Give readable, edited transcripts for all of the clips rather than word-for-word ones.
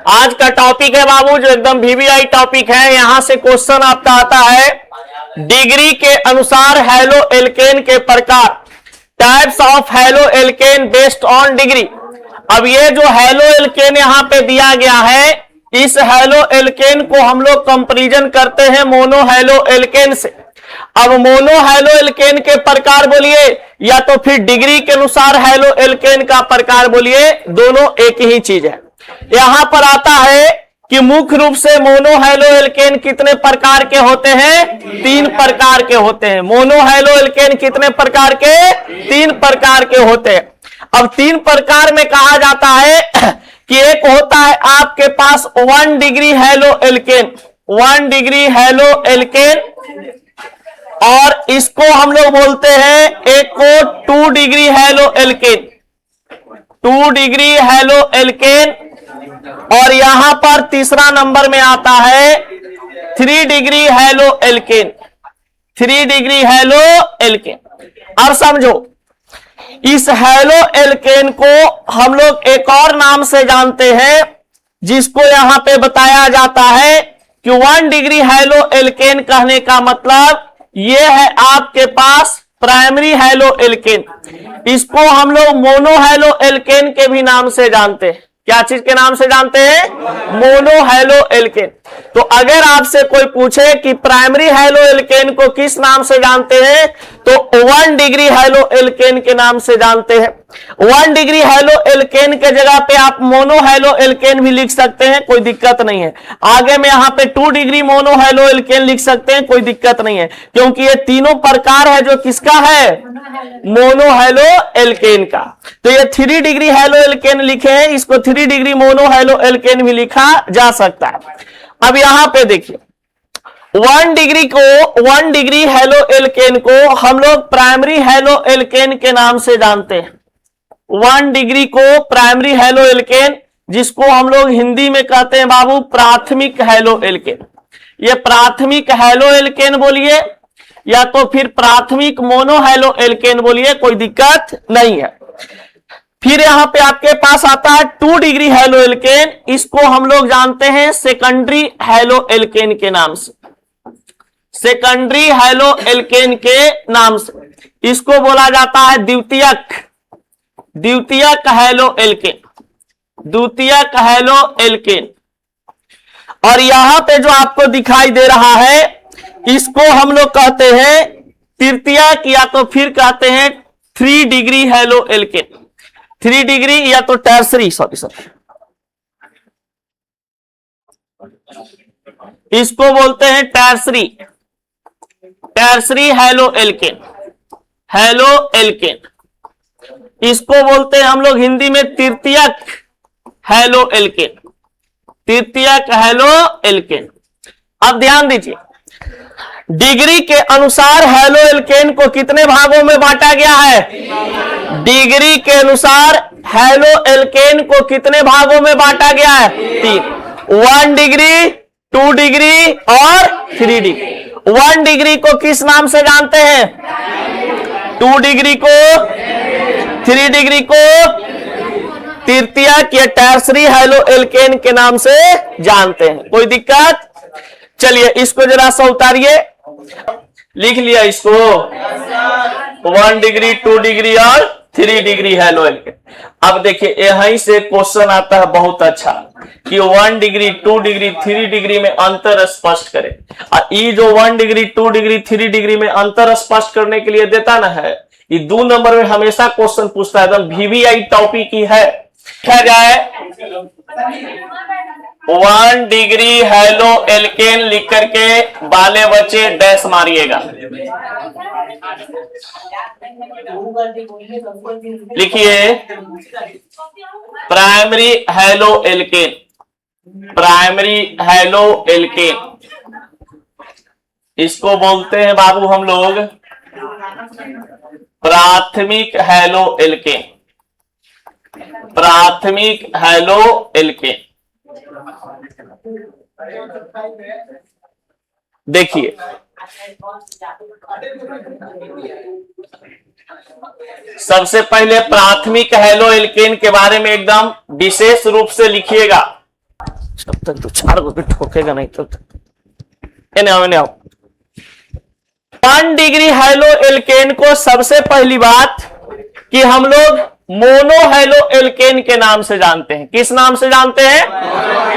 आज का टॉपिक है बाबू जो एकदम वीवीआई टॉपिक है। यहां से क्वेश्चन आपका आता है डिग्री के अनुसार हैलो एल्केन के प्रकार, types of haloalkane based on degree. अब ये जो हैलो एल्केन यहां पे दिया गया है, इस हैलो एल्केन को हम लोग कंपैरिजन करते हैं मोनो हैलो एल्केन से। अब मोनो हैलो एल्केन के प्रकार बोलिए या तो फिर डिग्री के अनुसार हैलो एल्केन का प्रकार बोलिए, दोनों एक ही चीज है। यहां पर आता है कि मुख्य रूप से मोनो हैलो एल्केन कितने प्रकार के होते हैं? 3 प्रकार के होते हैं। मोनो हैलो एल्केन कितने प्रकार के? 3 प्रकार के होते हैं। अब 3 प्रकार में कहा जाता है कि एक होता है आपके पास 1 degree haloalkane, 1 degree haloalkane, और इसको हम लोग बोलते हैं एक को 2 degree haloalkane, 2 degree haloalkane, और यहां पर तीसरा नंबर में आता है 3 degree haloalkane, 3 degree haloalkane. अब समझो इस हैलो एल्केन को हम लोग एक और नाम से जानते हैं जिसको यहां पे बताया जाता है कि 1 डिग्री हैलो एल्केन कहने का मतलब ये है आपके पास प्राइमरी हैलो एल्केन। इसको हम लोग मोनो हैलो एल्केन के भी नाम से जानते हैं। क्या चीज के नाम से जानते हैं? Monohaloalkane. तो अगर आपसे कोई पूछे कि प्राइमरी हैलो एल्केन को किस नाम से जानते हैं, तो 1 डिग्री हैलो एल्केन के नाम से जानते हैं। 1 डिग्री हैलो एल्केन के जगह पे आप मोनो हैलो एल्केन भी लिख सकते हैं, कोई दिक्कत नहीं है। आगे में यहां पे 2 डिग्री मोनो हैलो एल्केन लिख सकते हैं, कोई दिक्कत नहीं है, क्योंकि ये तीनों प्रकार है जो किसका है? मोनो हैलो एल्केन का। तो ये 3 डिग्री हैलो एल्केन लिखे हैं, इसको 3 डिग्री मोनो हैलो एल्केन भी लिखा जा सकता है। अब यहां पे देखिए 1 डिग्री हैलो एल्केन को हम लोग प्राइमरी हैलो एल्केन के नाम से जानते हैं। 1 डिग्री को प्राइमरी हैलो एल्केन, जिसको हम लोग हिंदी में कहते हैं बाबू प्राथमिक हैलो एल्केन। ये प्राथमिक हैलो एल्केन बोलिए या तो फिर प्राथमिक मोनो हैलो एल्केन बोलिए, कोई दिक्कत नहीं है। फिर यहां पे आपके पास आता है 2 डिग्री हैलो एल्केन, इसको हम लोग जानते हैं सेकेंडरी हैलो एल्केन के नाम से, सेकेंडरी हैलो एल्केन के नाम से। इसको बोला जाता है द्वितीयक हैलो एल्केन, द्वितीयक हैलो एल्केन। और यहां पे जो आपको दिखाई दे रहा है इसको हम लोग कहते हैं तृतीयक या तो फिर कहते हैं 3 डिग्री हैलो एल्केन, 3 डिग्री या तो टर्सरी, इसको बोलते हैं tertiary haloalkane, haloalkane. इसको बोलते हैं हम लोग हिंदी में तृतीयक हैलो एल्केन, तृतीयक हैलो एल्केन। अब ध्यान दीजिए डिग्री के अनुसार हैलो एल्केन को कितने भागों में बांटा गया है? डिग्री के अनुसार हैलो एल्केन को कितने भागों में बांटा गया है? 3, 1 डिग्री, 2 डिग्री और 3 डिग्री। 1 डिग्री को किस नाम से जानते हैं? 2 डिग्री को, 3 डिग्री को तृतीयक या टर्सरी हैलो एल्केन के नाम से जानते हैं, कोई दिक्कत? चलिए इसको जरा सा उतारिए, लिख लिया इसको 1 डिग्री, 2 डिग्री और 3 डिग्री हैलो एल्केन। अब देखिए यहीं से क्वेश्चन आता है बहुत अच्छा कि 1 डिग्री, 2 डिग्री, 3 डिग्री में अंतर स्पष्ट करें। और ये जो 1 डिग्री, 2 डिग्री, 3 डिग्री में अंतर स्पष्ट करने के लिए देता ना है, ये 2 नंबर में हमेशा क्वेश्चन पूछता है, एकदम वीवीआई टॉपिक ही है। क्या जाए 1 डिग्री हैलो एल्केन लिख करके बाले बच्चे डैश मारिएगा, लिखिए primary haloalkane, primary haloalkane, इसको बोलते हैं बाबू हम लोग प्राथमिक हैलो एल्केन, प्राथमिक हैलो एल्केन। देखिए सबसे पहले प्राथमिक हैलो एल्केन के बारे में एकदम विशेष रूप से लिखिएगा। जब तक 2-4 को भी ठोकेगा नहीं तब तक। इन्हें आओ 1 डिग्री हेलो एल्केन को सबसे पहली बात कि हम लोग मोनो हेलो एल्केन के नाम से जानते हैं। किस नाम से जानते हैं?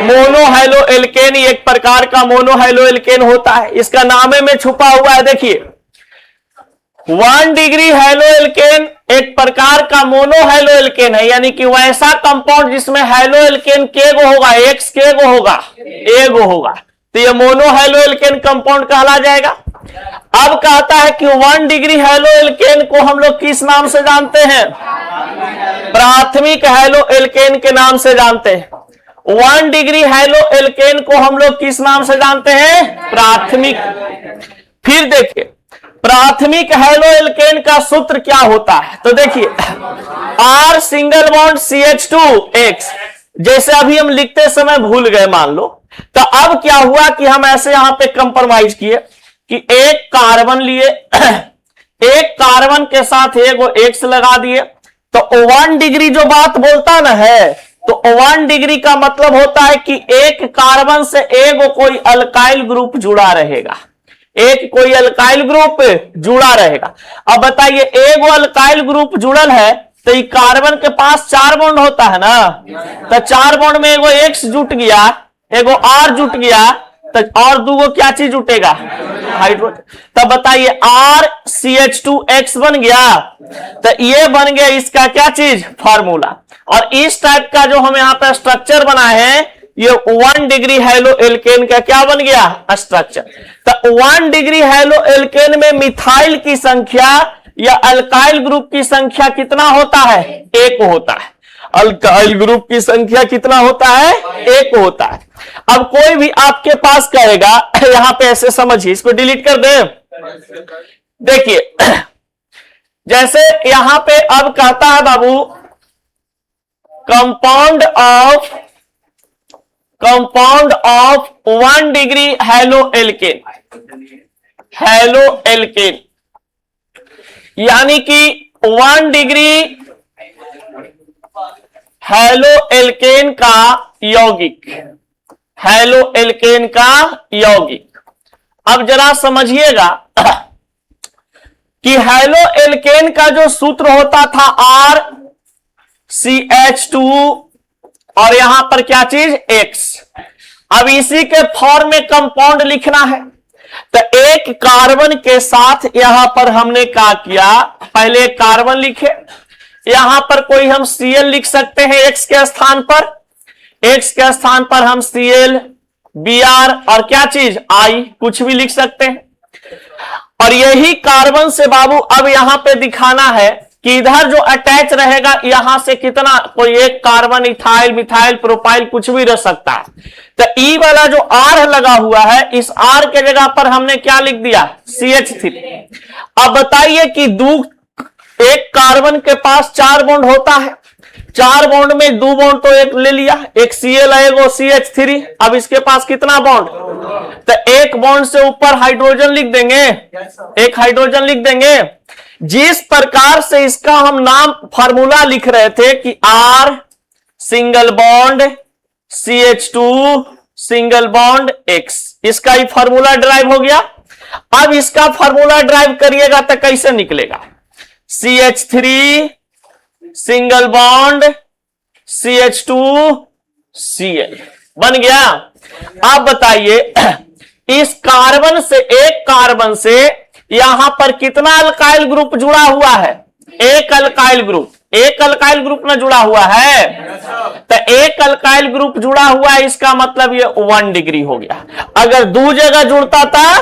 Mono halo alkane. एक प्रकार का मोनो हेलो एल्केन होता है, इसका नामे में छुपा हुआ है। देखिए 1 डिग्री हेलो एल्केन एक प्रकार का मोनो हेलो एल्केन है, यानी कि वैसा कंपाउंड जिसमें हेलो एल्केन के गो होगा, एक्स के गो होगा, ए गो होगा, तो ये मोनो हेलो एल्केन कंपाउंड कहला जाएगा। अब कहता है कि 1 डिग्री हेलो एल्केन को हम लोग किस नाम से जानते हैं? प्राथमिक हेलो एल्केन के नाम से जानते हैं। 1 डिग्री हेलो एल्केन को हम लोग किस नाम से जानते हैं? प्राथमिक। फिर देखिए प्राथमिक हेलो एल्केन का सूत्र क्या होता है, तो देखिए R सिंगल बॉन्ड CH2X, जैसे अभी हम लिखते समय भूल गए मान लो, तो अब क्या हुआ कि हम ऐसे यहां पे कंप्रोमाइज किए कि एक कार्बन लिए, एक कार्बन के साथ एगो X लगा दिए, तो 1 डिग्री जो बात बोलता ना है, तो 1 डिग्री का मतलब होता है कि एक कार्बन से एगो कोई अल्काइल ग्रुप जुड़ा रहेगा, एक कोई अल्काइल ग्रुप जुड़ा रहेगा। अब बताइए एगो अल्काइल ग्रुप जुड़ल है तो ये कार्बन के पास 4 बॉन्ड होता है ना, तो 4 बॉन्ड में एगो X जुट गया, एगो R जुट गया, तो और दूगो क्या चीज जुटेगा? हाइड्रोजन। तब बताइए RCH2X बन गया, तो ये बन गया इसका क्या चीज? फार्मूला। और इस टाइप का जो हम यहाँ पे स्ट्रक्चर बनाए हैं, ये 1 डिग्री हेलो एल्केन का क्या बन गया? स्ट्रक्चर। तो 1 डिग्री हेलो एल्केन में मिथाइल की संख्या या अल्काइल ग्रुप की संख्या कितना होता है? 1 होता है। अल्काइल ग्रुप की संख्या कितना होता है? 1 होता है। अब कोई भी आपके पास कहेगा, यहां पे ऐसे समझिए, इसको डिलीट कर दे। देखिए जैसे यहां पे अब कहता है बाबू compound of 1 degree halo alkane, halo alkane, यानी कि 1 डिग्री हेलो एल्केन का यौगिक, हेलो एल्केन का यौगिक। अब जरा समझिएगा कि हेलो एल्केन का जो सूत्र होता था RCH2 और यहां पर क्या चीज? X। अब इसी के फॉर्म में कंपाउंड लिखना है, तो एक कार्बन के साथ यहां पर हमने क्या किया, पहले कार्बन लिखे, यहां पर कोई हम Cl लिख सकते हैं X के स्थान पर, X के स्थान पर हम Cl, Br और क्या चीज I कुछ भी लिख सकते हैं। और यही कार्बन से बाबू अब यहां पे दिखाना है कि इधर जो अटैच रहेगा यहां से कितना, कोई एक कार्बन, इथाइल, मिथाइल, प्रोपाइल कुछ भी रह सकता है। तो ई वाला जो R लगा हुआ है, इस R के जगह पर हमने क्या लिख दिया? CH3। अब बताइए कि एक कार्बन के पास 4 बॉन्ड होता है, 4 बॉन्ड में 2 बॉन्ड तो एक ले लिया, एक Cl आएगा CH3। अब इसके पास कितना बॉन्ड? तो एक बॉन्ड से ऊपर हाइड्रोजन लिख देंगे, एक हाइड्रोजन लिख देंगे। जिस प्रकार से इसका हम नाम फार्मूला लिख रहे थे कि R single bond CH2 single bond X, इसका ही फार्मूला ड्राइव हो गया। अब इसका फार्मूला ड्राइव करिएगा तो कैसे निकलेगा? CH3 single bond CH2 Cl बन गया। अब बताइए इस कार्बन से, एक कार्बन से यहां पर कितना अल्काइल ग्रुप जुड़ा हुआ है? एक अल्काइल ग्रुप, एक अल्काइल ग्रुप ना जुड़ा हुआ है, तो एक अल्काइल ग्रुप जुड़ा हुआ है, इसका मतलब ये 1 डिग्री हो गया। अगर 2 जगह जुड़ता था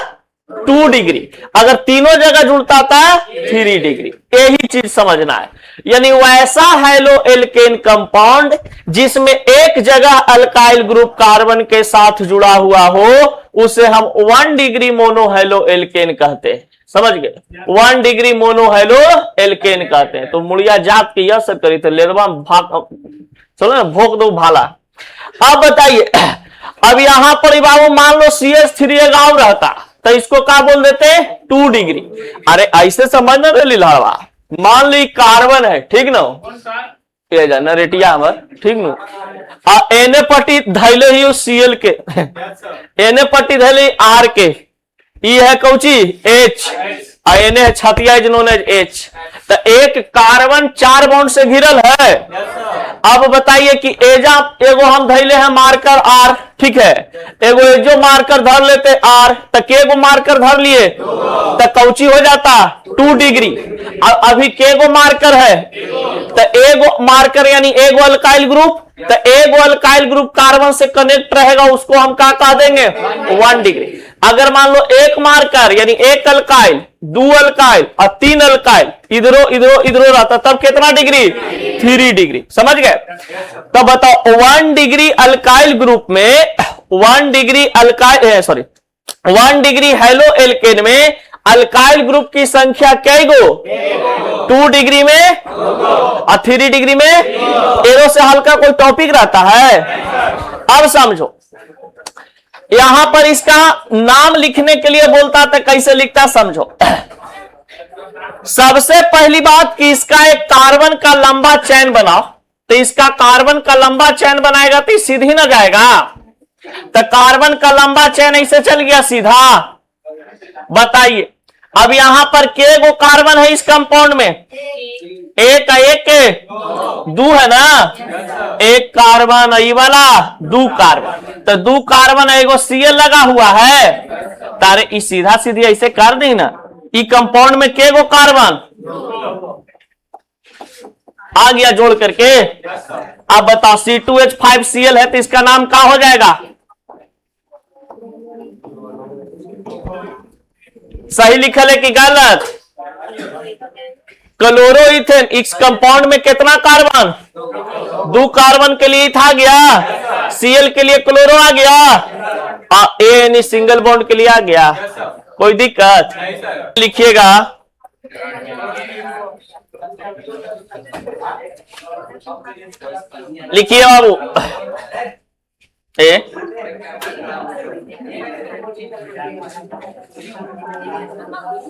2 डिग्री, अगर तीनों जगह जुड़ता था 3 डिग्री। यही चीज समझना है, यानी वैसा हेलो एल्केन कंपाउंड जिसमें एक जगह अल्काइल ग्रुप कार्बन के साथ जुड़ा हुआ हो, उसे हम 1 डिग्री मोनो हेलो एल्केन कहते हैं। समझ गए? 1 डिग्री मोनो हेलो एल्केन कहते हैं। तो मुड़िया जाप के यह सब करी तो लेरवा भाग, चलो ना भोग दो भाला। अब बताइए, अब यहां पर बाबू मान लो CH3 गाँव रहता तो इसको क्या बोल देते? 2 डिग्री। अरे ऐसे समझना रे लिलावा, मान ली कार्बन है, ठीक ना, ये जाना रेटिया हमार, ठीक ना, एने पट्टी धैले ही सीएल के, एने पट्टी धैले आर के, ई है कौची एच, एने है छतिया जिन्होंने एच। तो एक कार्बन 4 बॉन्ड से घिरल है। अब बताइए कि एजा एगो हम धैले हैं मार्कर आर, ठीक है, एगो एजो मार्कर धर लेते आर, तो केगो मार्कर धर लिए तो कौची हो जाता 2 डिग्री। अभी केगो मार्कर है तो एगो मार्कर यानी एगो अल्काइल ग्रुप, तो एगो अल्काइल ग्रुप कार्बन से कनेक्ट रहेगा, उसको हम क्या कह देंगे 1 डिग्री। अगर मान लो एक मार्कर यानी एक अल्काइल, 2 अल्काइल और 3 अल्काइल, इधरो इधरो इधरो रहता, तब कितना डिग्री 3 डिग्री। समझ गए? तो बताओ 1 डिग्री अल्काइल ग्रुप में 1 degree alkyl sorry 1 degree halo alkene में अल्काइल ग्रुप की संख्या क्या गो 2 डिग्री में और 3 डिग्री में। एरो से हल्का कोई टॉपिक रहता है? अब समझो, यहां पर इसका नाम लिखने के लिए बोलता था, कैसे लिखता समझो। सबसे पहली बात कि इसका एक कार्बन का लंबा चैन बनाओ, तो इसका कार्बन का लंबा चैन बनाएगा तो सीधी ना जाएगा, तो कार्बन का लंबा चैन ऐसे चल गया सीधा। बताइए अब यहां पर के गो कार्बन है इस कंपाउंड में? एक दो है ना, एक कार्बन ई वाला 2 कार्बन, तो 2 कार्बन एगो सीएल लगा हुआ है, तारे इस सीधा सीधी ऐसे कर दी ना, ई कंपाउंड में के गो कार्बन आ गया जोड़ करके। अब बताओ C2H5Cl है तो इसका नाम क्या हो जाएगा? सही लिखल है कि गलत? क्लोरोइथेन, इस कंपाउंड में कितना कार्बन? 2 कार्बन के लिए था गया, Cl के लिए क्लोरो आ गया, ए सिंगल बॉन्ड के लिए आ गया। कोई दिक्कत? लिखिएगा लिखिए बाबू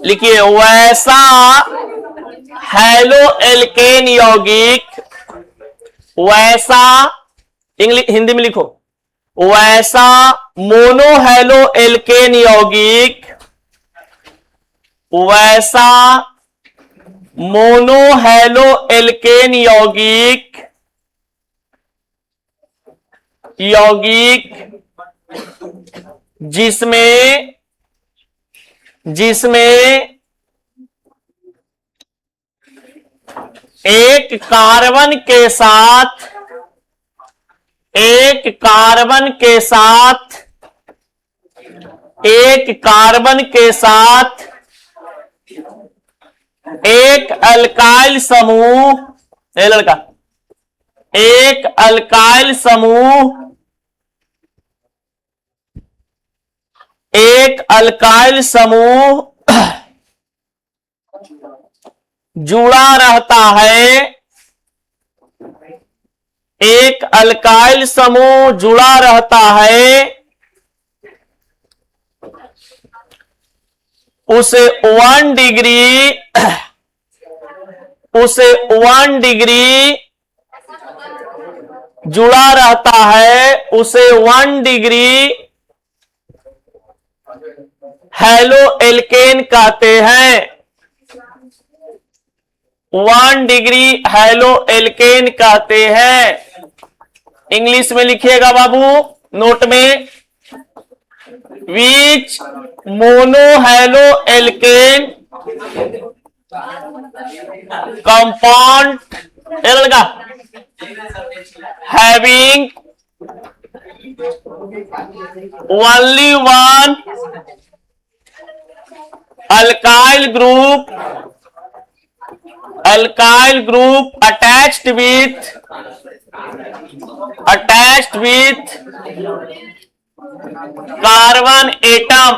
लिखिए वैसा हेलो एल्केन यौगिक, वैसा इंग्लिश हिंदी में लिखो, वैसा मोनो हेलो एल्केन यौगिक, वैसा मोनो हेलो एल्केन यौगिक जिसमें एक कार्बन के साथ एक कार्बन के साथ एक अल्काइल समूह, लड़का एक अल्काइल समूह जुड़ा रहता है, एक अल्काइल समूह जुड़ा रहता है, उसे 1 डिग्री जुड़ा रहता है, उसे 1 डिग्री हेलो एल्केन कहते हैं। 1 डिग्री हेलो एल्केन कहते हैं। इंग्लिश में लिखिएगा बाबू नोट में, विच मोनो हेलो एल्केन कंपाउंड लगा having only one alkyl group attached with carbon atom.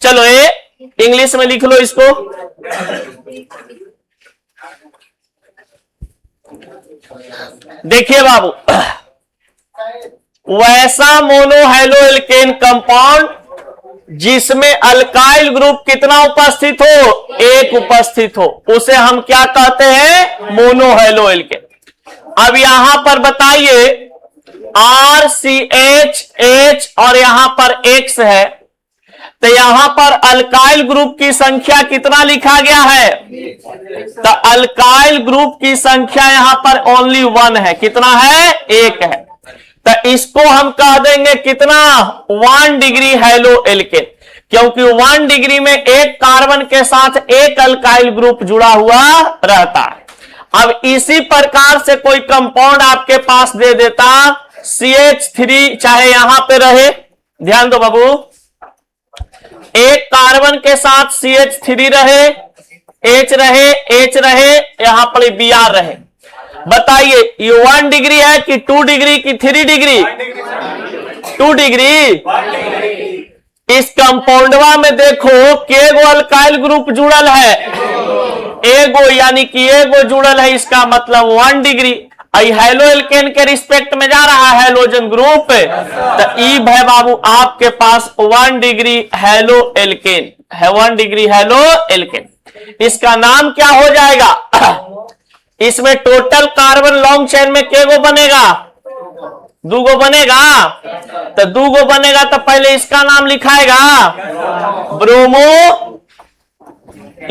चलो ये इंग्लिश में लिख लो इसको, देखिए बाबू, वैसा मोनोहेलो एल्केन कंपाउंड जिसमें अल्काइल ग्रुप कितना उपस्थित हो? एक उपस्थित हो, उसे हम क्या कहते हैं? मोनोहेलो एल्केन। अब यहां पर बताइए RCH और यहां पर X है, तो यहां पर अल्काइल ग्रुप की संख्या कितना लिखा गया है? तो अल्काइल ग्रुप की संख्या यहां पर ओनली 1 है। कितना है? 1 है। तो इसको हम कह देंगे कितना? 1 डिग्री हैलो एल्केन, क्योंकि 1 डिग्री में एक कार्बन के साथ एक अल्काइल ग्रुप जुड़ा हुआ रहता है। अब इसी प्रकार से कोई कंपाउंड आपके पास दे देता CH3, चाहे यहां पे रहे, ध्यान दो बाबू, एक कार्बन के साथ CH3 रहे, H रहे, H रहे, यहां पर Br रहे। बताइए ये 1 डिग्री है कि 2 डिग्री की 3 डिग्री? 2 डिग्री। इस कंपाउंडवा में देखो केगो अल्काइल ग्रुप जुड़ल है? एगो, यानी कि एगो जुड़ल है, इसका मतलब 1 डिग्री। हैलो एल्केन के रिस्पेक्ट में जा रहा है हैलोजन ग्रुप, तो ई है बाबू आपके पास 1 डिग्री हैलो एल्केन है, 1 डिग्री हैलो एल्केन। इसका नाम क्या हो जाएगा? इसमें टोटल कार्बन लॉन्ग चेन में केगो बनेगा? 2 गो बनेगा। तो 2 गो बनेगा तो पहले इसका नाम लिखाएगा ब्रोमो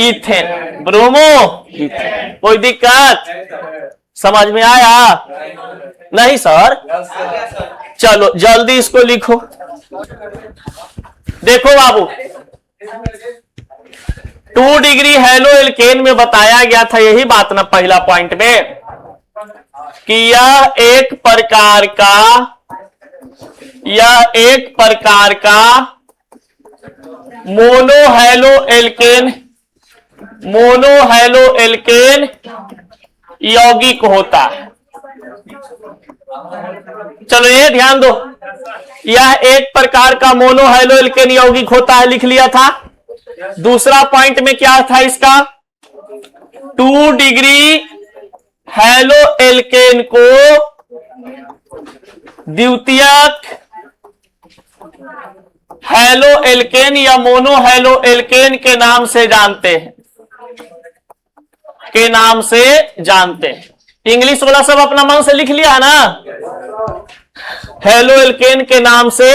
इथेन, ब्रोमो इथेन। कोई दिक्कत? समझ में आया? नहीं सर? चलो जल्दी इसको लिखो। देखो बाबू 2 डिग्री हैलो एल्केन में बताया गया था यही बात ना पहला पॉइंट में, कि यह एक प्रकार का मोनो हैलो एल्केन यौगिक होता है। चलो ये ध्यान दो, यह एक प्रकार का मोनो हैलो एल्केन यौगिक होता है, लिख लिया था। दूसरा पॉइंट में क्या था इसका? 2 डिग्री हैलो एल्केन को द्वितीयक हैलो एल्केन या मोनो हैलो एल्केन के नाम से जानते हैं, इंग्लिश वाला सब अपना मन से लिख लिया ना, हैलो एल्केन के नाम से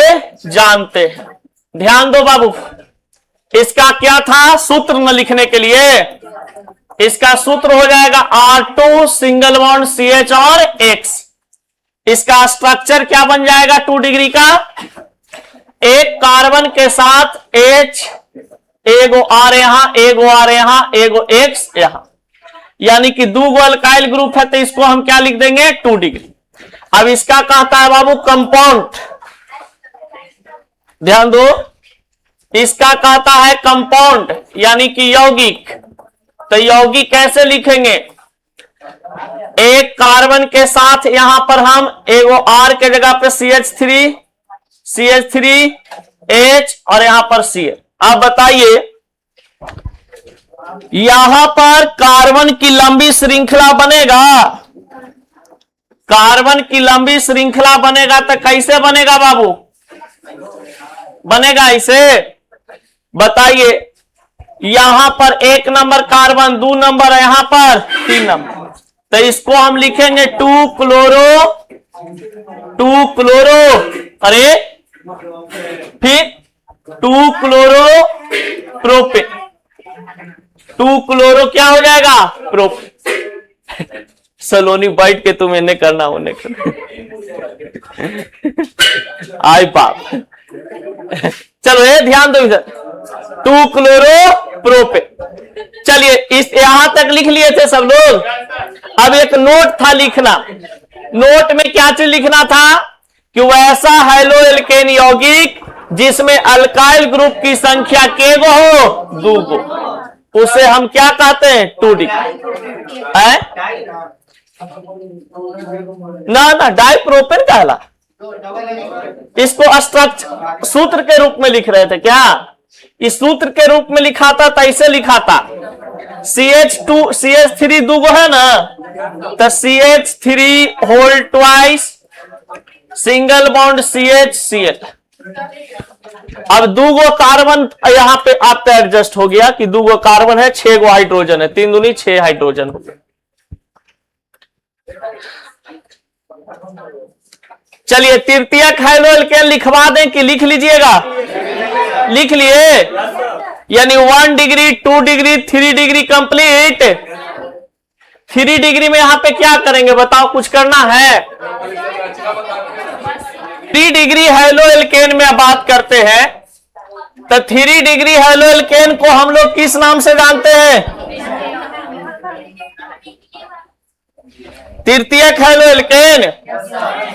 जानते हैं। ध्यान दो बाबू, इसका क्या था सूत्र न लिखने के लिए? इसका सूत्र हो जाएगा R2 सिंगल बॉन्ड CH और X। इसका स्ट्रक्चर क्या बन जाएगा 2 डिग्री का? एक कार्बन के साथ H, एगो R यहां, एगो R यहां, एगो X यहां, यानी कि 2 गो अल्काइल ग्रुप है, तो इसको हम क्या लिख देंगे? 2 डिग्री। अब इसका कहता है बाबू कंपाउंड, ध्यान दो, इसका कहता है कंपाउंड यानी कि यौगिक। तो यौगिक कैसे लिखेंगे? एक कार्बन के साथ यहां पर हम एगो R के जगह पे CH3 H और यहां पर Cl। अब बताइए यहां पर कार्बन की लंबी श्रृंखला बनेगा? कार्बन की लंबी श्रृंखला बनेगा तो कैसे बनेगा बाबू? बनेगा इसे, बताइए यहां पर 1 नंबर कार्बन, 2 नंबर यहां पर 3 नंबर, तो इसको हम लिखेंगे 2 क्लोरो, अरे फिर 2 क्लोरो प्रोपेन, 2 क्लोरो क्या हो जाएगा? प्रोपेन। सलोनी बैठ के तुम इन्हें करना उन्हें करना आई बाप। चलो ये ध्यान दो इधर, 2 क्लोरो प्रोपेन। चलिए इस यहां तक लिख लिए थे सब लोग। अब एक नोट था लिखना, नोट में क्या चीज लिखना था? कि वैसा हैलो एल्केन यौगिक जिसमें अल्काइल ग्रुप की संख्या केगो हो? 2 गो, उसे हम क्या कहते हैं? 2 डिग्री है ना, डाइप्रोपेन कहला। इसको स्ट्रक्चर सूत्र के रूप में लिख रहे थे क्या? इस सूत्र के रूप में लिखाता था, ऐसे लिखाता CH3 2 गो है ना, तो CH3 whole twice single bond CH Cl। अब 2 गो कार्बन यहां पे आपका एडजस्ट हो गया कि 2 गो कार्बन है, 6 गो हाइड्रोजन है, 3 दूनी 6 हाइड्रोजन हो गया। चलिए तृतीयक हैलो एल्केन लिखवा दें कि लिख लीजिएगा? लिख लिए? यानी 1 degree, 2 degree, 3 degree complete. 3 degree में यहां पे क्या करेंगे बताओ? कुछ करना है? 3 डिग्री हैलो एल्केन में बात करते हैं, तो 3 डिग्री हैलो एल्केन को हम लोग किस नाम से जानते हैं? तृतीयक हैलो एल्केन।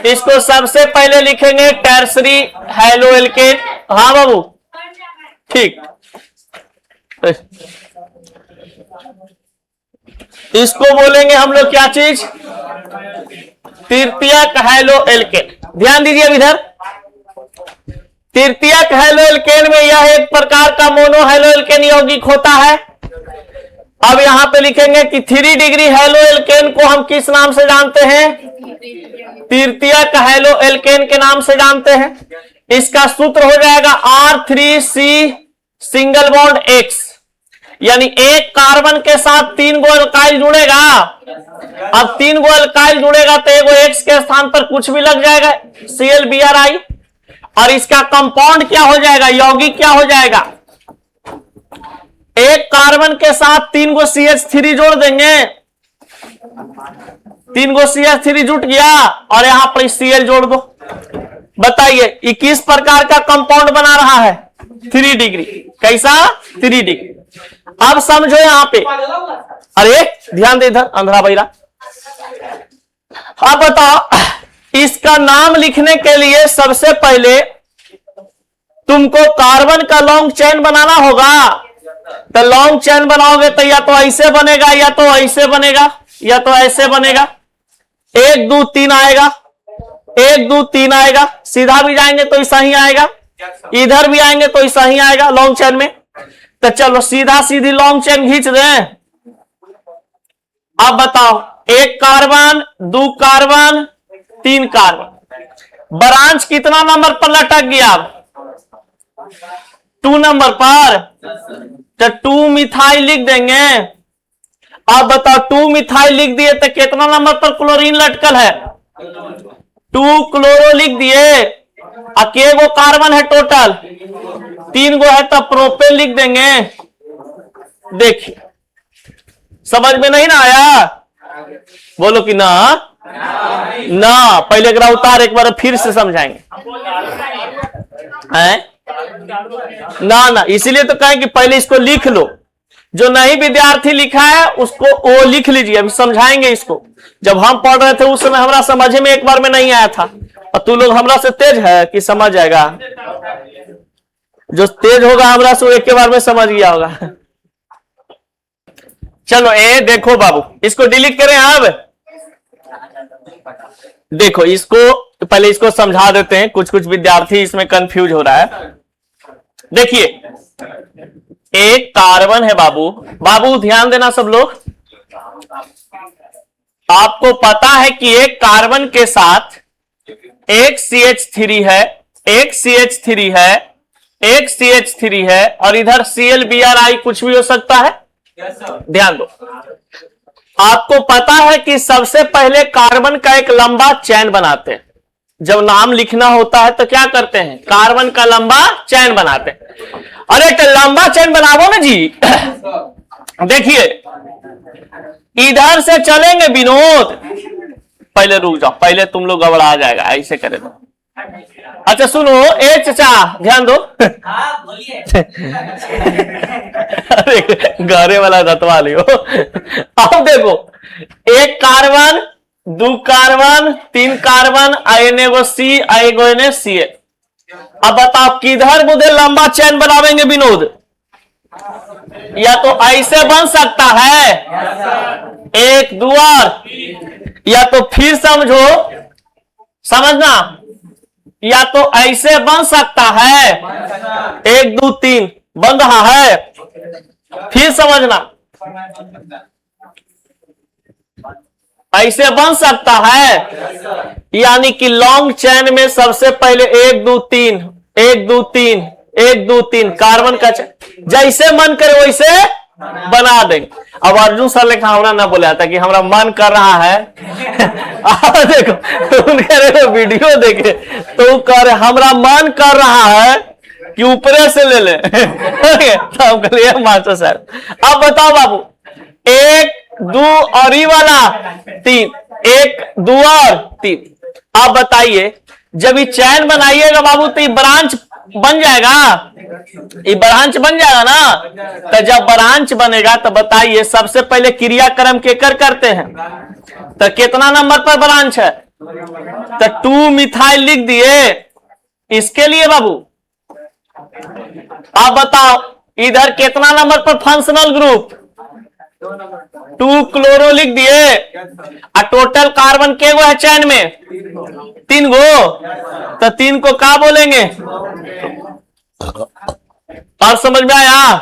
इसको सबसे पहले लिखेंगे टर्सरी हैलो एल्केन। हाँ बाबू, ठीक। इसको बोलेंगे हम लोग क्या चीज? तृतीयक हैलो एल्केन। ध्यान दीजिए अब इधर, तृतीयक हैलो एल्केन में यह एक प्रकार का मोनो हैलो एल्केन यौगिक होता है। अब यहां पे लिखेंगे कि 3 डिग्री हैलो एल्केन को हम किस नाम से जानते हैं? तृतीयक हैलो एल्केन के नाम से जानते हैं। इसका सूत्र हो जाएगा R3C सिंगल बॉन्ड X, यानी एक कार्बन के साथ 3 गो अल्काइल जुड़ेगा। अब 3 गो अल्काइल जुड़ेगा तो एगो X के स्थान पर कुछ भी लग जाएगा, ClBrI, और इसका कंपाउंड क्या हो जाएगा? यौगिक क्या हो जाएगा? एक कार्बन के साथ 3 गो CH3 जोड़ देंगे, 3 गो CH3 जुट गया और यहां पर Cl जोड़ दो। बताइए ये किस प्रकार का कंपाउंड बना रहा है? 3 डिग्री। कैसा? 3 डिग्री। अब समझो यहां पे, अरे ध्यान दे इधर, अंधरा बहिरा। अब बताओ, इसका नाम लिखने के लिए सबसे पहले तुमको कार्बन का लॉन्ग चेन बनाना होगा। तो लॉन्ग चेन बनाओगे तो या तो ऐसे बनेगा, या तो ऐसे बनेगा, या तो ऐसे बनेगा। 1 2 3 आएगा, 1 2 3 आएगा। सीधा भी जाएंगे तो ऐसा ही आएगा, इधर भी आएंगे तो ऐसा ही आएगा लॉन्ग चेन में। तो चलो सीधा सीधी लॉन्ग चेन खींच दें। अब बताओ, 1 कार्बन, 2 कार्बन, 3 कार्बन, ब्रांच कितना नंबर पर लटक गया? 2 नंबर पर। तो 2 मिथाइल लिख देंगे। अब बताओ 2 मिथाइल लिख दिए तो कितना नंबर पर क्लोरीन लटकल है? 2 क्लोरो लिख दिए। अकेले कार्बन है टोटल, 3 गो है तो प्रोपेन लिख देंगे। देखिए समझ में नहीं ना आया? बोलो कि ना ना, पहले अगर उतार एक बार फिर से समझाएंगे हैं? ना, इसीलिए तो कहें कि पहले इसको लिख लो। जो नहीं विद्यार्थी लिखा है उसको वो लिख लीजिए, अभी समझाएंगे इसको। जब हम पढ़ रहे थे उस समय हमारा समझ में एक बार में नहीं आया था, और तू लोग हमरा से तेज है कि समझ जाएगा? जो तेज होगा हमरा से वो एक बार में समझ गया होगा। चलो ए देखो बाबू, इसको डिलीट करें। अब देखो इसको पहले इसको समझा देते हैं, कुछ कुछ विद्यार्थी इसमें कंफ्यूज हो रहा है। देखिए एक कार्बन है बाबू, बाबू ध्यान देना सब लोग। आपको पता है कि एक कार्बन के साथ एक CH3 है, एक CH3 है, एक CH3 है, और इधर ClBrI कुछ भी हो सकता है। ध्यान दो, आपको पता है कि सबसे पहले कार्बन का एक लंबा चैन बनाते हैं। जब नाम लिखना होता है तो क्या करते हैं? कार्बन का लंबा चैन बनाते हैं। अरे तो लंबा चैन बनावो ना जी। देखिए इधर से चलेंगे विनोद, पहले रुक जाओ, पहले तुम लोग गड़बड़ा जाएगा, ऐसे करे तो। अच्छा सुनो ए चचा, ध्यान दो। अरे गारे वाला रतवा लियो। अब देखो एक कार्बन, 2 कार्बन, 3 कार्बन, एगो C, एगो Cl। अब बताओ किधर मुझे लंबा चैन बनावेंगे विनोद? या तो ऐसे बन सकता है, 1 2 और, या तो फिर समझो, समझना, या तो ऐसे बन सकता है, 1 2 3 बन रहा है। फिर समझना, ऐसे बन सकता है, यानी कि लॉन्ग चैन में सबसे पहले 1 2 3 1 2 3 1 2 3 कार्बन का चैन, जैसे मन करे वैसे बना देंगे। अब अर्जुन सर लेखा हमरा ना बोला था कि हमरा मन कर रहा है देखो उनके वीडियो देखे तो कर हमरा मन कर रहा है कि ऊपरे से ले ले तो हम कहलिए मास्टर साहब अब बताओ बाबू, 1 2 और ये वाला 3, 1 2 और 3। आप बताइए जब ये चैन बनाइएगा बाबू तो ये ब्रांच बन जाएगा, ये ब्रांच बन जाएगा ना। तो जब ब्रांच बनेगा तो बताइए सबसे पहले क्रियाक्रम केकर करते हैं, तो कितना नंबर पर ब्रांच है, तो 2 मिथाइल लिख दिए इसके लिए बाबू। आप बताओ इधर कितना नंबर पर फंक्शनल ग्रुप, 2 क्लोरो लिख दिए। और टोटल कार्बन के गो है चैन में, 3 गो, तो 3 को क्या बोलेंगे। और समझ में आया,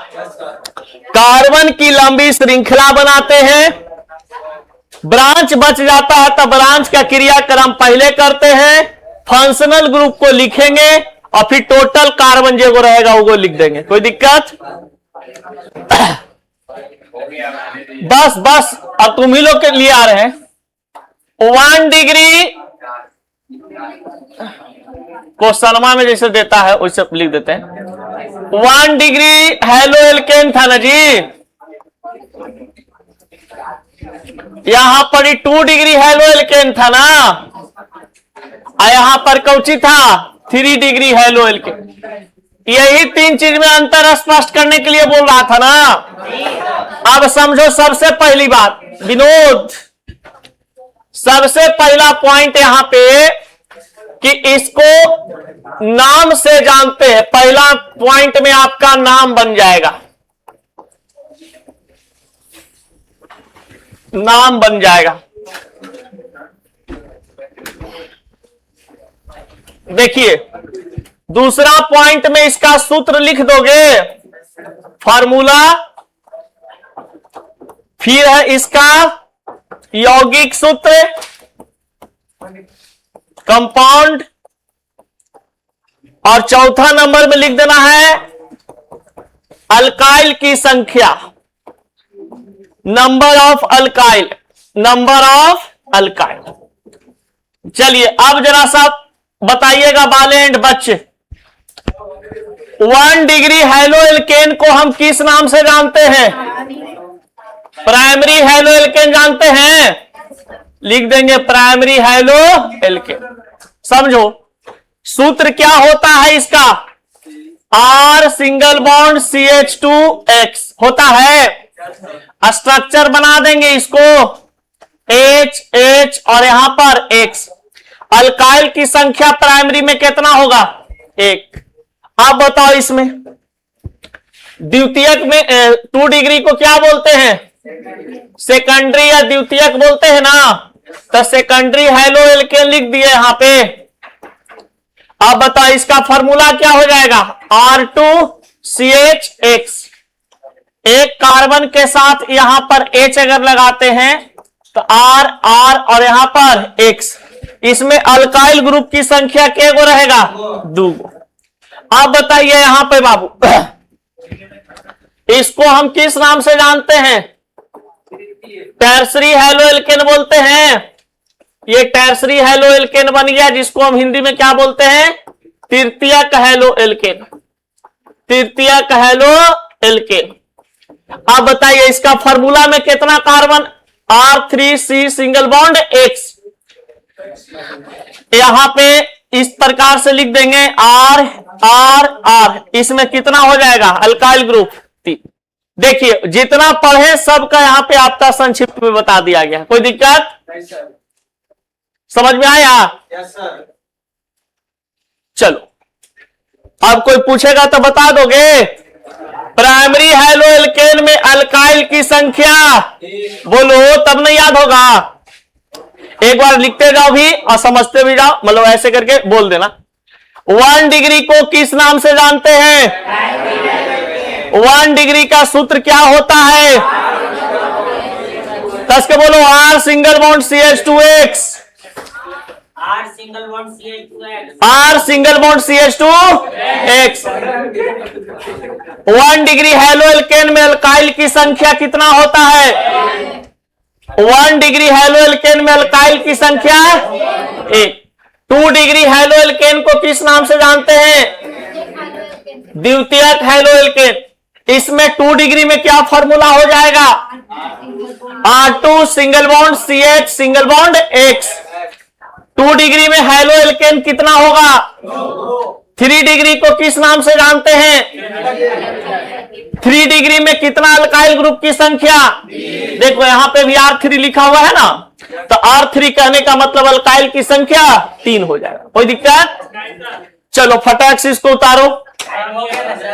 कार्बन की लंबी श्रृंखला बनाते हैं, ब्रांच बच जाता है तो ब्रांच का क्रियाक्रम पहले करते हैं, फंक्शनल ग्रुप को लिखेंगे और फिर टोटल कार्बन जो रहेगा वो लिख देंगे। कोई दिक्कत? बस बस अब तुम ही लोग के लिए आ रहे हैं। 1 डिग्री क्वेश्चनमा में जैसे देता है वैसे लिख देते हैं। 1 डिग्री हेलो एल्केन था ना जी, यहां पर 2 डिग्री हेलो एल्केन था ना, और यहां पर कौची था 3 डिग्री हेलो एल्केन। यही 3 चीज में अंतर स्पष्ट करने के लिए बोल रहा था ना। अब समझो सबसे पहली बात विनोद, सबसे पहला पॉइंट यहां पे कि इसको नाम से जानते हैं। पहला पॉइंट में आपका नाम बन जाएगा, नाम बन जाएगा। देखिए दूसरा पॉइंट में इसका सूत्र लिख दोगे, फार्मूला, फिर है इसका यौगिक सूत्र, कंपाउंड, और चौथा नंबर में लिख देना है अल्काइल की संख्या, number of alkyl, number of alkyl. चलिए अब जरा सा बताइएगा बाले एंड बच्चे, 1 डिग्री हेलो एल्केन को हम किस नाम से जानते हैं, प्राइमरी हेलो एल्केन जानते हैं, लिख देंगे प्राइमरी हेलो एल्केन। समझो सूत्र क्या होता है इसका, R सिंगल बॉन्ड CH2X होता है। स्ट्रक्चर बना देंगे इसको H और यहां पर X। अल्काइल की संख्या प्राइमरी में कितना होगा 1। आप बताओ इसमें द्वितीयक में 2 डिग्री को क्या बोलते हैं, सेकेंडरी या द्वितीयक बोलते हैं ना, तो सेकेंडरी हेलो एल्केन लिख दिए यहां पे। अब बताओ इसका फॉर्मूला क्या हो जाएगा, R2CHX। एक कार्बन के साथ यहां पर H अगर लगाते हैं तो R और यहां पर X, इसमें अल्काइल ग्रुप की संख्या क्या गो रहेगा 2 गो। आप बताइए यहां पे बाबू इसको हम किस नाम से जानते हैं, टर्सरी हेलो एल्केन बोलते हैं। ये टर्सरी हेलो एल्केन बन गया, जिसको हम हिंदी में क्या बोलते हैं, तृतीयक हेलो एल्केन, तृतीयक हेलो एल्केन। आप बताइए इसका फॉर्मूला में कितना carbon, R3C single bond X। यहां पे इस प्रकार से लिख देंगे R, इसमें कितना हो जाएगा अल्काइल ग्रुप 3। देखिए जितना पढ़े सबका यहां पे आपका संक्षिप्त में बता दिया गया। कोई दिक्कत समझ में आया? Yes sir. चलो अब कोई पूछेगा तो बता दोगे। प्राइमरी हेलो एल्केन में अल्काइल की संख्या बोलो, तब नहीं याद होगा। एक बार लिखते जाओ भी और समझते भी जाओ, मतलब ऐसे करके बोल देना। 1 डिग्री को किस नाम से जानते हैं, 1 डिग्री का सूत्र क्या होता है, कस के बोलो, R single bond CH2X, R single bond CH2X, R single bond CH2 x। 1 degree halo alkene में अल्काइल की संख्या कितना होता है? 1 डिग्री हेलो एल्केन में अल्काइल की संख्या 1। 2 डिग्री हेलो एल्केन को किस नाम से जानते हैं? द्वितीयक हेलो एल्केन। इसमें 2 डिग्री में क्या फॉर्मूला हो जाएगा? R2 single bond CH single bond X। 2 degree में हेलो एल्केन कितना होगा? 3 डिग्री को किस नाम से जानते हैं? 3 डिग्री में कितना अल्काइल ग्रुप की संख्या? देखो यहां पे भी R3 लिखा हुआ है ना, तो R3 कहने का मतलब अल्काइल की संख्या 3 हो जाएगा। कोई दिक्कत? चलो फटाक से इसको उतारो।